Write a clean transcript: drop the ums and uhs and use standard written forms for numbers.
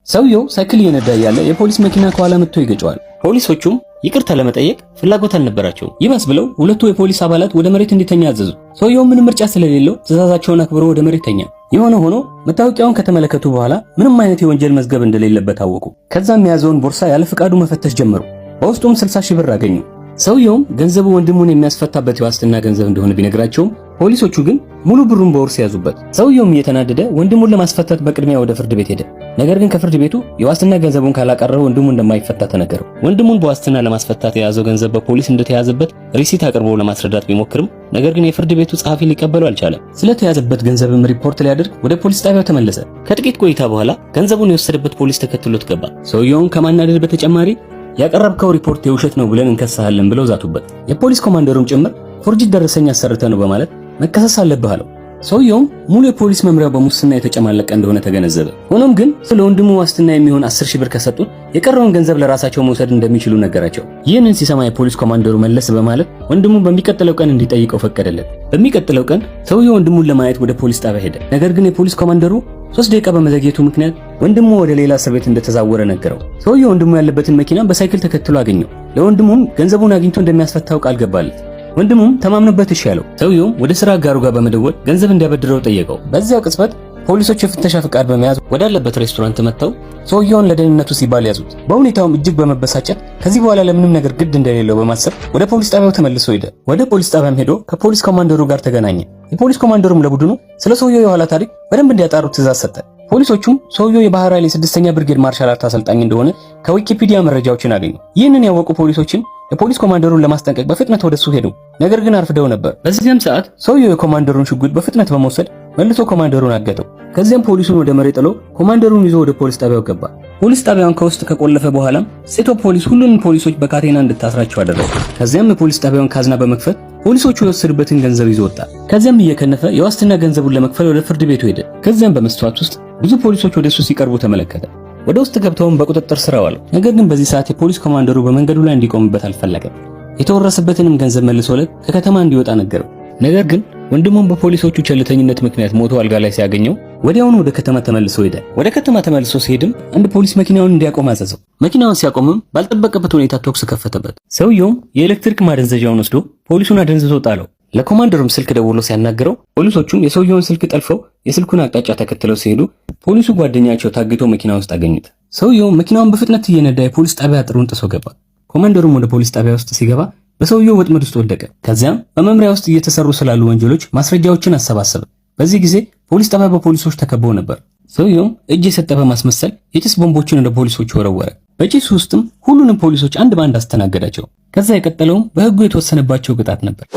ሰውየው ሳይክል እየነዳ ያለ የፖሊስ መኪና ከኋላ መጥቶ ይገጨዋል። ፖሊሶቹም ይቅርታ ለመጠየቅ ፍላጎት አልነበራቸውም። ይባስ ብለው ሁለቱ የፖሊስ አባላት ወደ መሬት እንዲተኛ አዘዙ። ሰውየው ምንም ምርጫ ስለሌለው ትዕዛዛቸውን አክብሮ ወደ መሬት ተኛ። የሆነ ሆኖ መታወቂያውን ከተመለከቱ በኋላ ምንም አይነት የወንጀል መዝገብ እንደሌለበት አወቁ። ከዛም የያዘውን ቦርሳ ያለ ፍቃዱ መፈተሽ ጀመሩ። በውስጡም 60 ሺህ ብር አገኙ። ሰውየውም ገንዘቡ ወንድሙን የሚያስፈታበት የዋስትና ገንዘብ እንደሆነ ቢነግራቸውም ፖሊሶቹ ግን ሙሉ ብሩን በውርስ ያዙበት። ሰውየውም እየተናደደ ወንድሙን ለማስፈታት በቅድሚያ ወደ ፍርድ ቤት ሄደ። ነገር ግን ከፍርድ ቤቱ የዋስትና ገንዘቡን ካላቀረበ ወንድሙ እንደማይፈታ ተነገረው። ወንድሙን በዋስትና ለማስፈታት የያዘው ገንዘብ በፖሊስ እንደተያዘበት ሪሲት አቅርቦ ለማስረዳት ቢሞክርም ነገር ግን የፍርድ ቤቱ ጸሐፊ ሊቀበለው አልቻለም። ስለተያዘበት ገንዘብም ሪፖርት ሊያደርግ ወደ ፖሊስ ጣቢያው ተመለሰ። ከጥቂት ቆይታ በኋላ ገንዘቡን የወሰደበት ፖሊስ ተከትሎት ገባ። ሰውየውን ከማናደድ በተጨማሪ ያቀረብከው ሪፖርት የውሸት ነው ብለን እንከሳለን ብለው ዛቱበት። የፖሊስ ኮማንደሩም ጭምር ፎርጅት ደረሰኝ አሰርተ ነው በማለት መከሰስ አለብህ አለው። ሰውየውም ሙሉ የፖሊስ መምሪያው በሙስና የተጨማለቀ እንደሆነ ተገነዘበ። ሆኖም ግን ስለ ወንድሙ ዋስትና የሚሆን 10 ሺህ ብር ከሰጡት የቀረውን ገንዘብ ለራሳቸው መውሰድ እንደሚችሉ ነገራቸው። ይህንን ሲሰማ የፖሊስ ኮማንደሩ መለስ በማለት ወንድሙን በሚቀጥለው ቀን እንዲጠይቀው ፈቀደለት። በሚቀጥለው ቀን ሰውየው ወንድሙን ለማየት ወደ ፖሊስ ጣቢያ ሄደ። ነገር ግን የፖሊስ ኮማንደሩ 3 ደቂቃ በመዘግየቱ ምክንያት ወንድሙ ወደ ሌላ እስር ቤት እንደተዛወረ ነገረው። ሰውየው ወንድሙ ያለበትን መኪና በሳይክል ተከትሎ አገኘው። ለወንድሙም ገንዘቡን አግኝቶ እንደሚያስፈታው ቃል ገባለት። ወንድሙም ተማምኖበት እሺ አለው። ሰውየው ወደ ስራ አጋሩ ጋር በመደወል ገንዘብ እንዲያበድረው ጠየቀው። በዚያው ቅጽበት ፖሊሶች የፍተሻ ፍቃድ በመያዝ ወዳለበት ሬስቶራንት መጥተው ሰውየውን ለደህንነቱ ሲባል ያዙት። በሁኔታውም እጅግ በመበሳጨት ከዚህ በኋላ ለምንም ነገር ግድ እንደሌለው በማሰብ ወደ ፖሊስ ጣቢያው ተመልሶ ሄደ። ወደ ፖሊስ ጣቢያም ሄዶ ከፖሊስ ኮማንደሩ ጋር ተገናኘ። የፖሊስ ኮማንደሩም ለቡድኑ ስለ ሰውየው የኋላ ታሪክ በደንብ እንዲያጣሩ ትዕዛዝ ሰጠ። ፖሊሶቹም ሰውየው የባህር ኃይል የ6ኛ ብርጌድ ማርሻል አርት አሰልጣኝ እንደሆነ ከዊኪፒዲያ መረጃዎችን አገኙ። ይህንን ያወቁ ፖሊሶችን የፖሊስ ኮማንደሩን ለማስጠንቀቅ በፍጥነት ወደሱ ሄዱ። ነገር ግን አርፍደው ነበር። በዚህም ሰዓት ሰውየው የኮማንደሩን ሽጉጥ በፍጥነት በመውሰድ መልሶ ኮማንደሩን አገተው። ከዚያም ፖሊሱን ወደ መሬት ጥሎ ኮማንደሩን ይዞ ወደ ፖሊስ ጣቢያው ገባ። ፖሊስ ጣቢያውን ከውስጥ ከቆለፈ በኋላም ሴቶ ፖሊስ ሁሉንም ፖሊሶች በካቴና እንድታስራቸው አደረገ። ከዚያም የፖሊስ ጣቢያውን ካዝና በመክፈት ፖሊሶቹ የወሰዱበትን ገንዘብ ይዞ ወጣ። ከዚያም እየከነፈ የዋስትና ገንዘቡን ለመክፈል ወደ ፍርድ ቤቱ ሄደ። ከዚያም በመስተዋት ውስጥ ብዙ ፖሊሶች ወደሱ ሲቀርቡ ተመለከተ። ወደ ውስጥ ገብተውም በቁጥጥር ስር አዋለው። ነገር ግን በዚህ ሰዓት የፖሊስ ኮማንደሩ በመንገዱ ላይ እንዲቆምበት አልፈለገም። የተወረሰበትንም ገንዘብ መልሶለት ከከተማ እንዲወጣ ነገረው። ነገር ግን ወንድሙም በፖሊሶቹ ቸልተኝነት ምክንያት ሞቶ አልጋ ላይ ሲያገኘው ወዲያውኑ ወደ ከተማ ተመልሶ ሄደ። ወደ ከተማ ተመልሶ ሲሄድም አንድ ፖሊስ መኪናውን እንዲያቆም አዘዘው። መኪናውን ሲያቆምም ባልጠበቀበት ሁኔታ ተኩስ ከፈተበት። ሰውየውም የኤሌክትሪክ ማደንዘዣውን ወስዶ ፖሊሱን አደንዝዞ ጣለው። ለኮማንደሩም ስልክ ደውሎ ሲያናግረው ፖሊሶቹም የሰውየውን ስልክ ጠልፈው የስልኩን አቅጣጫ ተከትለው ሲሄዱ ፖሊሱ ጓደኛቸው ታግቶ መኪና ውስጥ አገኙት። ሰውየው መኪናውን በፍጥነት እየነዳ የፖሊስ ጣቢያ አጥሩን ጥሶ ገባ። ኮማንደሩም ወደ ፖሊስ ጣቢያ ውስጥ ሲገባ በሰውየው ወጥመድ ውስጥ ወደቀ። ከዚያም በመምሪያ ውስጥ እየተሰሩ ስላሉ ወንጀሎች ማስረጃዎችን አሰባሰበ። በዚህ ጊዜ ፖሊስ ጣቢያ በፖሊሶች ተከቦ ነበር። ሰውየውም እጅ የሰጠ በማስመሰል የጭስ ቦምቦችን ወደ ፖሊሶቹ ወረወረ። በጭስ ውስጥም ሁሉንም ፖሊሶች አንድ ባንድ አስተናገዳቸው። ከዛ የቀጠለውም በሕጉ የተወሰነባቸው ቅጣት ነበር።